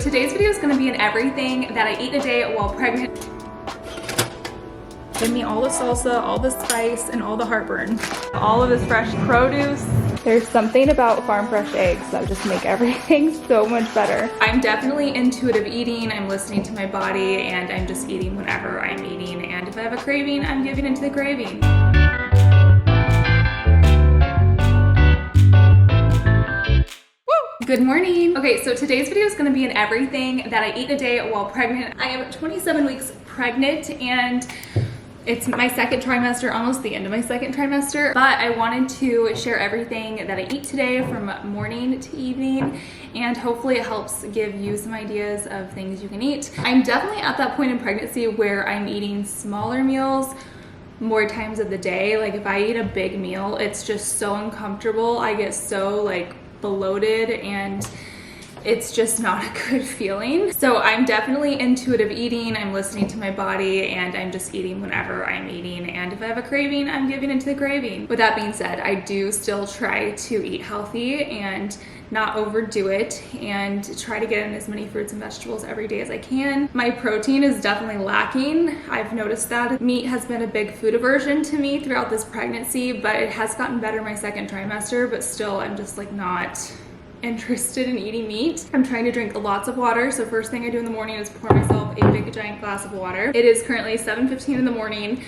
Today's video is going to be in everything that I eat a day while pregnant. Give me all the salsa, all the spice, and all the heartburn. All of this fresh produce. There's something about farm fresh eggs that just make everything so much better. I'm definitely intuitive eating. I'm listening to my body and I'm just eating whenever I'm eating. And if I have a craving, I'm giving into the craving. Good morning. Okay, so today's video is gonna be in everything that I eat a day while pregnant. I am 27 weeks pregnant and it's my second trimester, almost the end of my second trimester, but I wanted to share everything that I eat today from morning to evening, and hopefully it helps give you some ideas of things you can eat. I'm definitely at that point in pregnancy where I'm eating smaller meals more times of the day. Like if I eat a big meal, it's just so uncomfortable. I get so like bloated and it's just not a good feeling. So I'm definitely intuitive eating. I'm listening to my body and I'm just eating whenever I'm eating. And if I have a craving, I'm giving into the craving. With that being said, I do still try to eat healthy and not overdo it and try to get in as many fruits and vegetables every day as I can. My protein is definitely lacking. I've noticed that. Meat has been a big food aversion to me throughout this pregnancy, but it has gotten better my second trimester, but still I'm just like not interested in eating meat. I'm trying to drink lots of water. So first thing I do in the morning is pour myself a big giant glass of water. It is currently 7:15 in the morning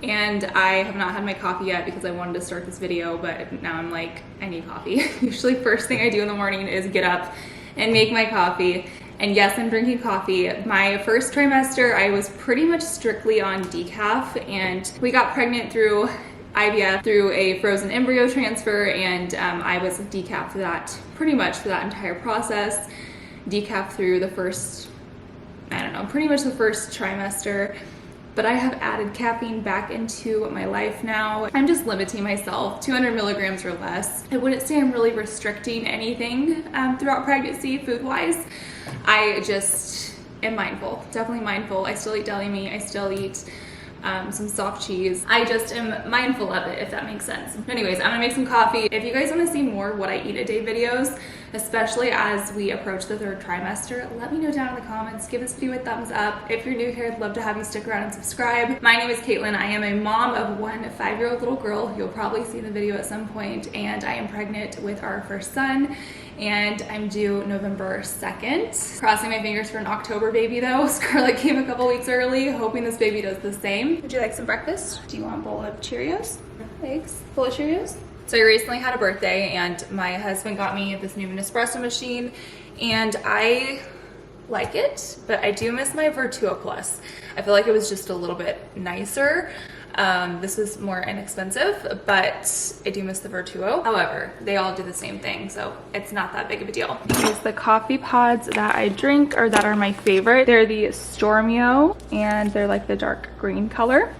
and I have not had my coffee yet because I wanted to start this video, but now I'm like, I need coffee. Usually first thing I do in the morning is get up and make my coffee. And yes, I'm drinking coffee. My first trimester, I was pretty much strictly on decaf, and we got pregnant through IVF through a frozen embryo transfer, and I was decaf for that, pretty much for that entire process. Decaf through the first, I don't know, pretty much the first trimester. But I have added caffeine back into my life now. I'm just limiting myself, 200 milligrams or less. I wouldn't say I'm really restricting anything throughout pregnancy, food-wise. I just am mindful, definitely mindful. I still eat deli meat, I still eat some soft cheese. I just am mindful of it, if that makes sense. Anyways, I'm gonna make some coffee. If you guys wanna see more what I eat a day videos, especially as we approach the third trimester, let me know down in the comments. Give this video a thumbs up. If you're new here, I'd love to have you stick around and subscribe. My name is Caitlyn. I am a mom of one 5-year-old little girl. You'll probably see the video at some point, and I am pregnant with our first son, and I'm due November 2nd. Crossing my fingers for an October baby though. Scarlett came a couple weeks early, hoping this baby does the same. Would you like some breakfast? Do you want a bowl of Cheerios? Eggs? Full of Cheerios? So I recently had a birthday and my husband got me this new Nespresso machine and I like it, but I do miss my Vertuo Plus. I feel like it was just a little bit nicer. This was more inexpensive, but I do miss the Vertuo. However, they all do the same thing, so it's not that big of a deal. Here's the coffee pods that I drink, or that are my favorite. They're the Stormio, and they're like the dark green color.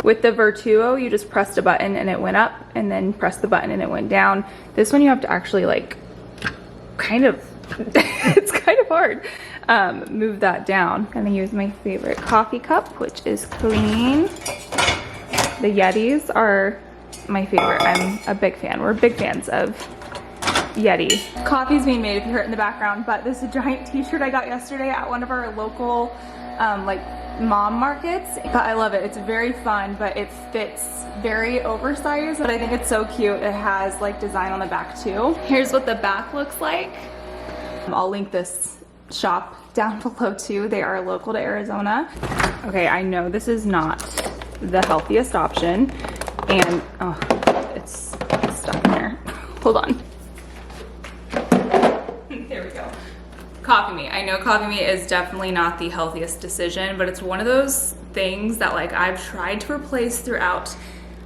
With the Vertuo, you just pressed a button and it went up, and then press the button and it went down. This one you have to actually like, kind of, it's kind of hard. Move that down. I'm gonna use my favorite coffee cup, which is clean. The Yetis are my favorite. I'm a big fan. We're big fans of Yeti. Coffee's being made if you heard it in the background, but this is a giant t-shirt I got yesterday at one of our local like mom markets. But I love it. It's very fun, but it fits very oversized, but I think it's so cute. It has like design on the back too. Here's what the back looks like. I'll link this shop down below too. They are local to Arizona. Okay, I know this is not the healthiest option, and oh, it's stuck in there. Hold on. There we go. Coffee meat. I know coffee meat is definitely not the healthiest decision, but it's one of those things that like I've tried to replace throughout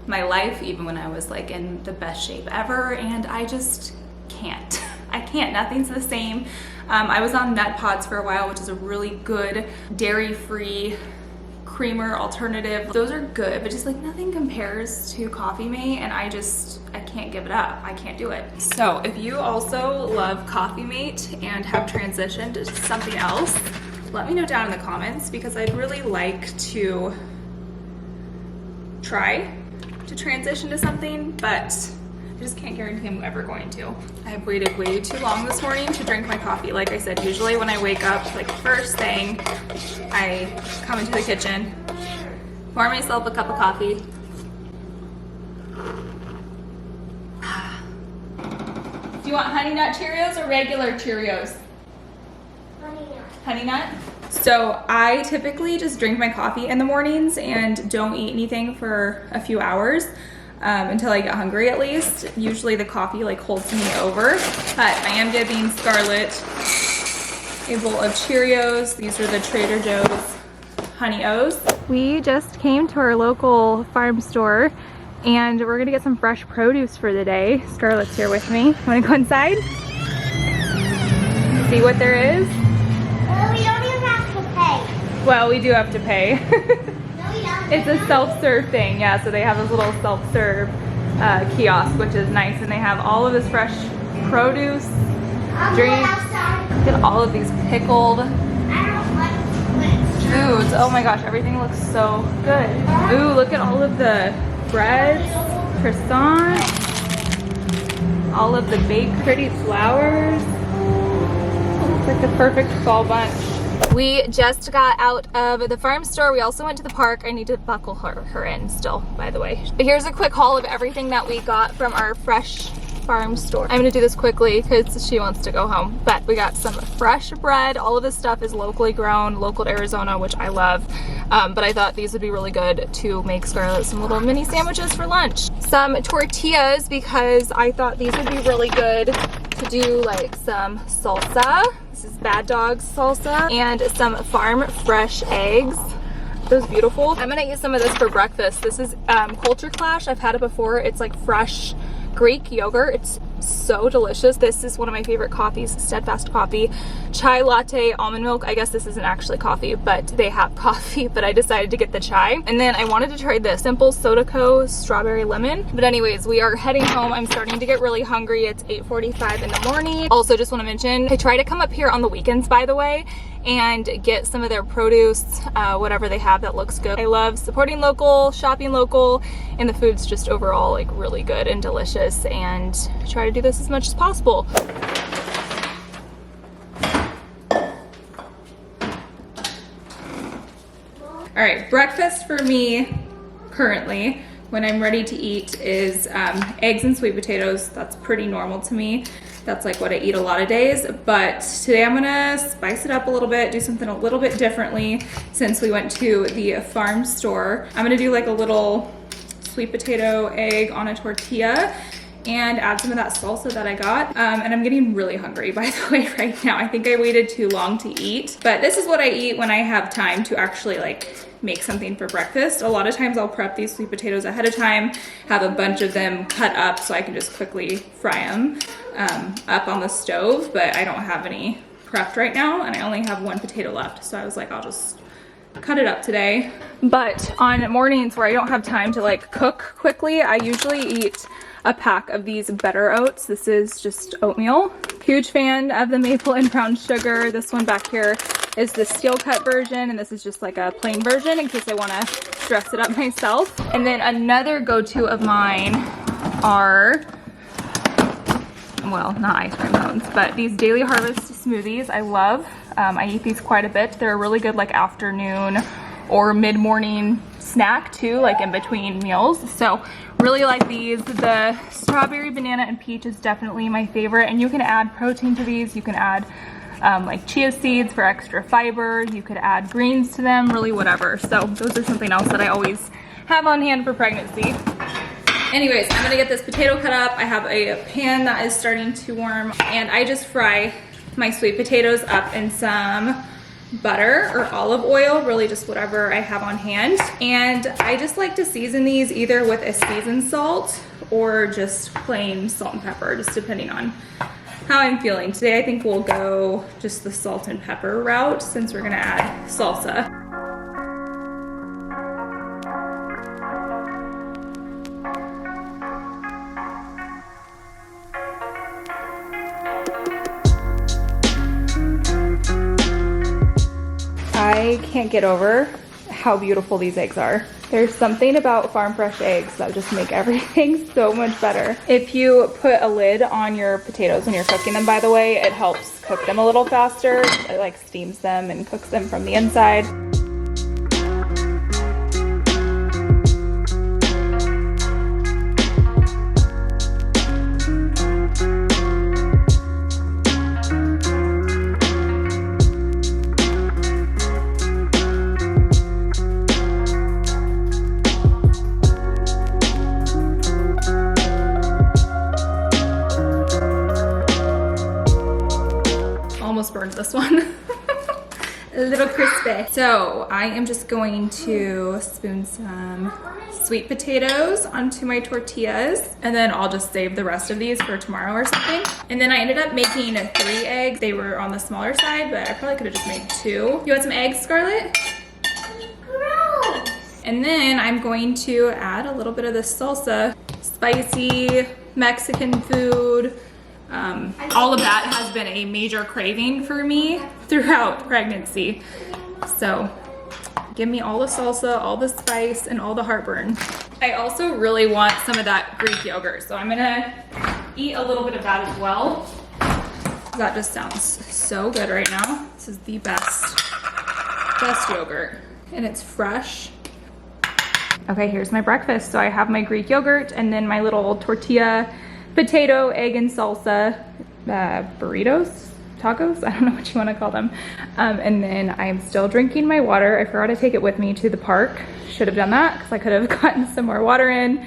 my life, even when I was like in the best shape ever, and I just can't. I can't. Nothing's the same. I was on Nut Pods for a while, which is a really good dairy-free creamer alternative. Those are good, but just like nothing compares to coffee mate, and I can't give it up. I can't do it. So if you also love coffee mate and have transitioned to something else, let me know down in the comments, because I'd really like to try to transition to something, but just can't guarantee I'm ever going to. I've waited way too long this morning to drink my coffee. Like I said, usually when I wake up, like first thing, I come into the kitchen, pour myself a cup of coffee. Do you want Honey Nut Cheerios or regular Cheerios? Honey Nut. Honey Nut? So I typically just drink my coffee in the mornings and don't eat anything for a few hours until I get hungry at least. Usually the coffee like holds me over, but I am giving Scarlett a bowl of Cheerios. These are the Trader Joe's Honey O's. We just came to our local farm store and we're gonna get some fresh produce for the day. Scarlett's here with me. Wanna go inside? See what there is? Well, we don't even have to pay. Well, we do have to pay. No, we don't. It's a self-serve thing, yeah, so they have this little self-serve kiosk, which is nice, and they have all of this fresh produce, drinks. Look at all of these pickled foods. Oh my gosh, everything looks so good. Ooh, look at all of the breads, croissants, all of the baked pretty flowers. It's like the perfect fall bunch. We just got out of the farm store. We also went to the park. I need to buckle her in still, by the way. But here's a quick haul of everything that we got from our fresh farm store. I'm gonna do this quickly because she wants to go home. But we got some fresh bread. All of this stuff is locally grown, local to Arizona, which I love. But I thought these would be really good to make Scarlett some little mini sandwiches for lunch. Some tortillas because I thought these would be really good to do like some salsa. This is Bad Dog's salsa. And some farm fresh eggs. Those beautiful. I'm gonna eat some of this for breakfast. This is Culture Clash. I've had it before. It's like fresh Greek yogurt. It's so delicious. This is one of my favorite coffees, Steadfast Coffee. Chai latte, almond milk. I guess this isn't actually coffee, but they have coffee, but I decided to get the chai. And then I wanted to try this Simple Soda Co. strawberry lemon. But anyways, we are heading home. I'm starting to get really hungry. It's 8:45 in the morning. Also, just want to mention, I try to come up here on the weekends, by the way, and get some of their produce, whatever they have that looks good. I love supporting local, shopping local, and the food's just overall like really good and delicious, and I try to do this as much as possible. All right, breakfast for me currently when I'm ready to eat is eggs and sweet potatoes. That's pretty normal to me. That's like what I eat a lot of days, but today I'm gonna spice it up a little bit, do something a little bit differently since we went to the farm store. I'm gonna do like a little sweet potato egg on a tortilla and add some of that salsa that I got. And I'm getting really hungry, by the way, right now. I think I waited too long to eat, but this is what I eat when I have time to actually like make something for breakfast. A lot of times I'll prep these sweet potatoes ahead of time, have a bunch of them cut up so I can just quickly fry them up on the stove, but I don't have any prepped right now and I only have one potato left. So I was like, I'll just cut it up today. But on mornings where I don't have time to like cook quickly, I usually eat a pack of these Better Oats. This is just oatmeal. Huge fan of the maple and brown sugar. This one back here is the steel cut version, and this is just like a plain version in case I want to dress it up myself. And then another go-to of mine are, well, not ice cream cones, but these Daily Harvest smoothies I love. I eat these quite a bit. They're a really good like afternoon or mid-morning snack too, like in between meals. So really like these. The strawberry, banana, and peach is definitely my favorite, and you can add protein to these. You can add like chia seeds for extra fiber. You could add greens to them, really whatever. So those are something else that I always have on hand for pregnancy. Anyways, I'm gonna get this potato cut up. I have a pan that is starting to warm, and I just fry my sweet potatoes up in some butter or olive oil, really just whatever I have on hand. And I just like to season these either with a seasoned salt or just plain salt and pepper, just depending on how I'm feeling. Today I think we'll go just the salt and pepper route since we're gonna add salsa. I can't get over how beautiful these eggs are. There's something about farm fresh eggs that just make everything so much better. If you put a lid on your potatoes when you're cooking them, by the way, it helps cook them a little faster. It like steams them and cooks them from the inside. Almost burned this one. A little crispy. So I am just going to spoon some sweet potatoes onto my tortillas, and then I'll just save the rest of these for tomorrow or something. And then I ended up making 3 eggs. They were on the smaller side, but I probably could have just made 2. You want some eggs, Scarlett? Gross. And then I'm going to add a little bit of this salsa, spicy Mexican food. All of that has been a major craving for me throughout pregnancy. So give me all the salsa, all the spice, and all the heartburn. I also really want some of that Greek yogurt, so I'm gonna eat a little bit of that as well. That just sounds so good right now. This is the best yogurt, and it's fresh. Okay, here's my breakfast. So I have my Greek yogurt and then my little tortilla, potato, egg, and salsa burritos, tacos, I don't know what you want to call them. And then I'm still drinking my water. I forgot to take it with me to the park. Should have done that because I could have gotten some more water in.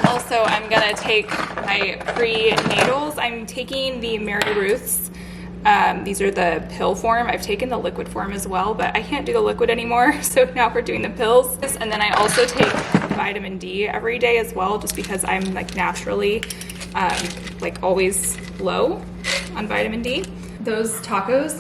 Also, I'm gonna take my prenatals. I'm taking the Mary Ruth's. These are the pill form. I've taken the liquid form as well, but I can't do the liquid anymore. So now we're doing the pills. And then I also take vitamin D every day as well, just because I'm like naturally like always low on vitamin D. Those tacos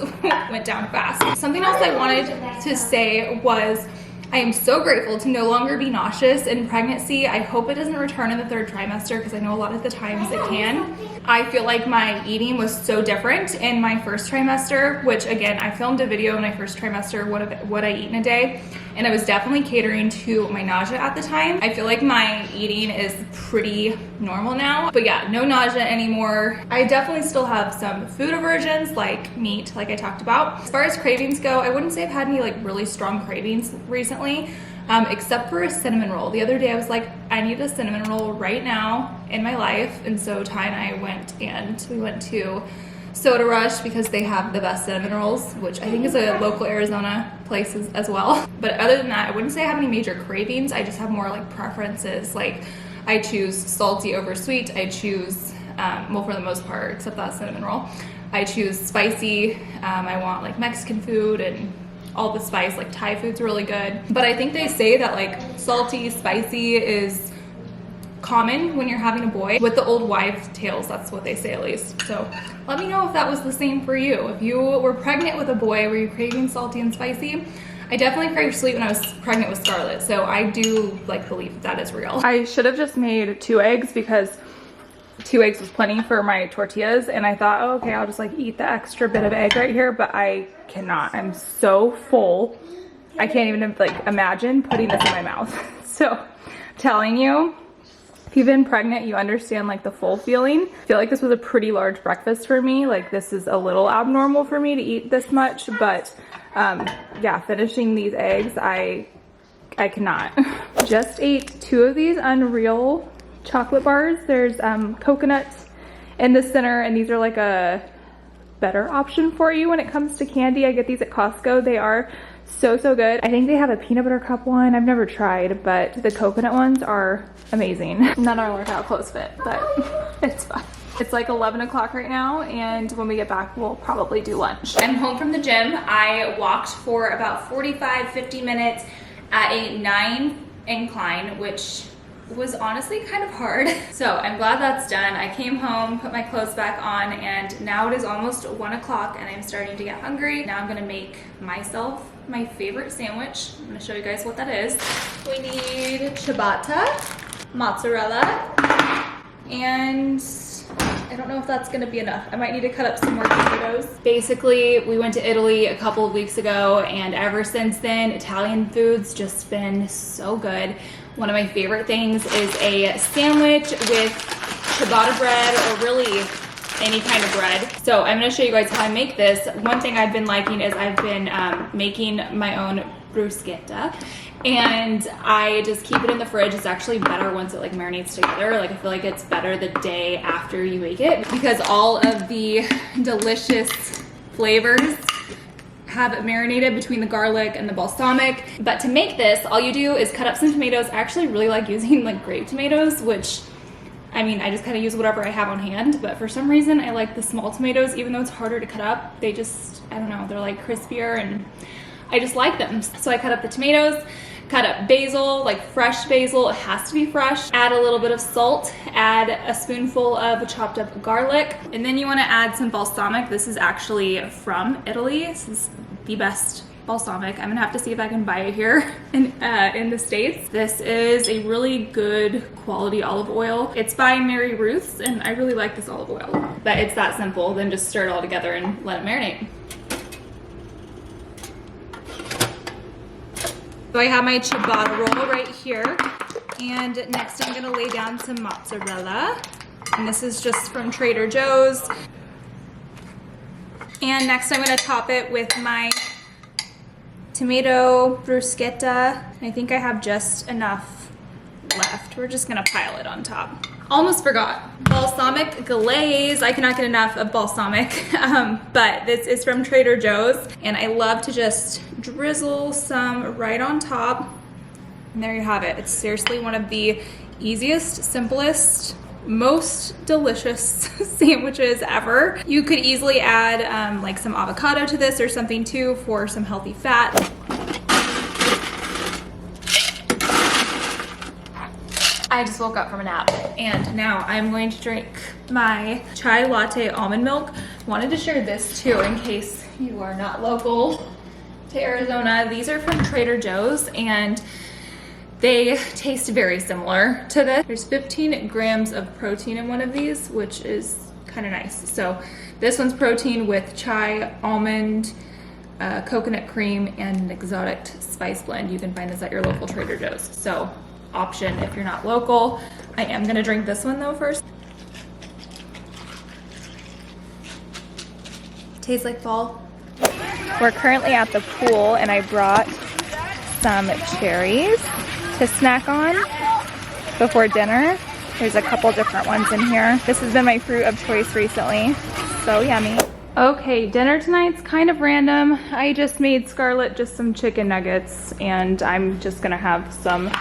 went down fast. Something else I wanted to say was I am so grateful to no longer be nauseous in pregnancy. I hope it doesn't return in the 3rd trimester because I know a lot of the times it can. I feel like my eating was so different in my 1st trimester, which again, I filmed a video in my 1st trimester, what I eat in a day, and I was definitely catering to my nausea at the time. I feel like my eating is pretty normal now, but yeah, no nausea anymore. I definitely still have some food aversions like meat, like I talked about. As far as cravings go, I wouldn't say I've had any like really strong cravings recently. Except for a cinnamon roll. The other day I was like, I need a cinnamon roll right now in my life. And so Ty and I we went to Soda Rush because they have the best cinnamon rolls, which I think is a local Arizona place as well. But other than that, I wouldn't say I have any major cravings. I just have more like preferences. Like I choose salty over sweet. I choose, well, for the most part, except that cinnamon roll, I choose spicy. I want like Mexican food and all the spice, like Thai food's really good. But I think they say that like salty, spicy is common when you're having a boy. With the old wives' tales, that's what they say at least. So let me know if that was the same for you. If you were pregnant with a boy, were you craving salty and spicy? I definitely craved sweet when I was pregnant with Scarlett, so I do like believe that is real. I should have just made 2 eggs because 2 eggs was plenty for my tortillas, and I thought, oh, okay, I'll just like eat the extra bit of egg right here, but I cannot. I'm so full. I can't even like imagine putting this in my mouth. So telling you, if you've been pregnant, you understand like the full feeling. I feel like this was a pretty large breakfast for me. Like this is a little abnormal for me to eat this much, but yeah, finishing these eggs, I cannot. Just ate 2 of these Unreal chocolate bars. There's coconut in the center, and these are like a better option for you when it comes to candy. I get these at Costco. They are so good. I think they have a peanut butter cup one. I've never tried, but the coconut ones are amazing. None are workout clothes fit, but it's fine. It's like 11 o'clock right now, and when we get back, we'll probably do lunch. I'm home from the gym. I walked for about 50 minutes at a 9 incline, which was honestly kind of hard. So I'm glad that's done. I came home, put my clothes back on, and now it is almost 1 o'clock and I'm starting to get hungry. Now I'm gonna make myself my favorite sandwich. I'm gonna show you guys what that is. We need ciabatta, mozzarella, and I don't know if that's gonna be enough. I might need to cut up some more tomatoes. Basically, we went to Italy a couple of weeks ago, and ever since then, Italian food's just been so good. One of my favorite things is a sandwich with ciabatta bread, or really any kind of bread. So I'm gonna show you guys how I make this. One thing I've been liking is I've been making my own bruschetta, and I just keep it in the fridge. It's actually better once it like marinates together. Like I feel like it's better the day after you make it because all of the delicious flavors have it marinated between the garlic and the balsamic. But to make this, all you do is cut up some tomatoes. I actually really like using like grape tomatoes, which I mean, I just kind of use whatever I have on hand, but for some reason I like the small tomatoes, even though it's harder to cut up. They just, I don't know, they're like crispier and I just like them. So I cut up the tomatoes, cut up basil, like fresh basil. It has to be fresh. Add a little bit of salt, add a spoonful of chopped up garlic, and then you want to add some balsamic. This is actually from Italy. This is the best balsamic. I'm gonna have to see if I can buy it here in the States. This is a really good quality olive oil. It's by Mary Ruth's, and I really like this olive oil. But it's that simple. Then just stir it all together and let it marinate. So I have my ciabatta roll right here, and next I'm gonna lay down some mozzarella, and this is just from Trader Joe's. And next I'm gonna top it with my tomato bruschetta. I think I have just enough left. We're just gonna pile it on top. Almost forgot. Balsamic glaze. I cannot get enough of balsamic, but this is from Trader Joe's, and I love to just drizzle some right on top. And there you have it. It's seriously one of the easiest, simplest, most delicious sandwiches ever. You could easily add like some avocado to this or something too for some healthy fat. I just woke up from a nap and now I'm going to drink my chai latte almond milk. Wanted to share this too in case you are not local to Arizona. These are from Trader Joe's and they taste very similar to this. There's 15 grams of protein in one of these, which is kind of nice. So this one's protein with chai, almond, coconut cream, and an exotic spice blend. You can find this at your local Trader Joe's. So option if you're not local. I am gonna drink this one though first. Tastes like fall. We're currently at the pool and I brought some cherries to snack on before dinner. There's a couple different ones in here. This has been my fruit of choice recently. So yummy. Okay, dinner tonight's kind of random. I just made Scarlett just some chicken nuggets and I'm just gonna have some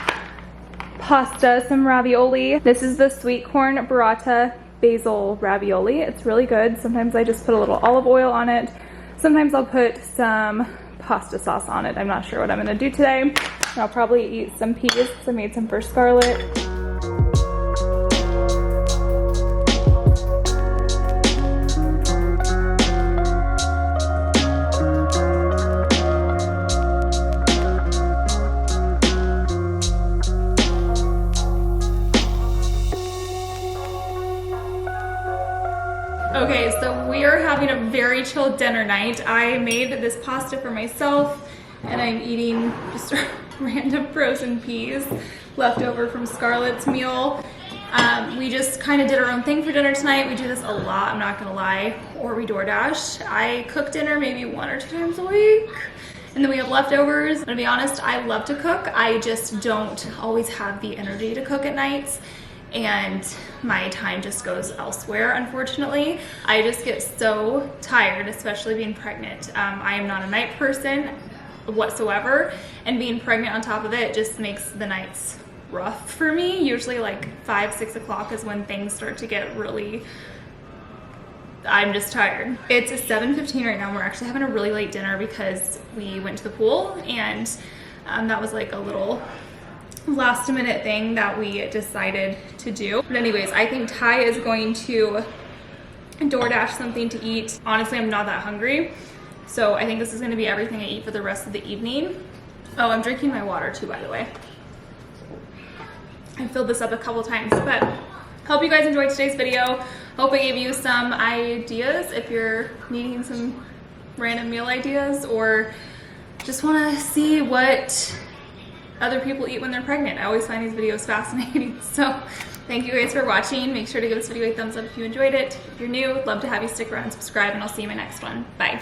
pasta, some ravioli. This is the sweet corn burrata basil ravioli. It's really good. Sometimes I just put a little olive oil on it. Sometimes I'll put some pasta sauce on it. I'm not sure what I'm gonna do today. And I'll probably eat some peas because I made some for Scarlett. Okay, so we are having a very chill dinner night. I made this pasta for myself and I'm eating just random frozen peas left over from Scarlett's meal. We just kind of did our own thing for dinner tonight. We do this a lot, I'm not gonna lie, or we DoorDash. I cook dinner maybe 1 or 2 times a week. And then we have leftovers. And to be honest, I love to cook. I just don't always have the energy to cook at nights. And my time just goes elsewhere, unfortunately. I just get so tired, especially being pregnant. I am not a night person whatsoever, and being pregnant on top of it just makes the nights rough for me. Usually like 5, 6 o'clock is when things start to get really, I'm just tired. It's 7:15 right now. We're actually having a really late dinner because we went to the pool, and that was like a little last minute thing that we decided to do. But anyways, I think Ty is going to DoorDash something to eat. Honestly, I'm not that hungry. So I think this is gonna be everything I eat for the rest of the evening. Oh, I'm drinking my water too, by the way. I filled this up a couple times, but hope you guys enjoyed today's video. hope I gave you some ideas if you're needing some random meal ideas or just want to see what other people eat when they're pregnant. I always find these videos fascinating. So thank you guys for watching. Make sure to give this video a thumbs up if you enjoyed it. If you're new, I'd love to have you stick around and subscribe, and I'll see you in my next one. Bye.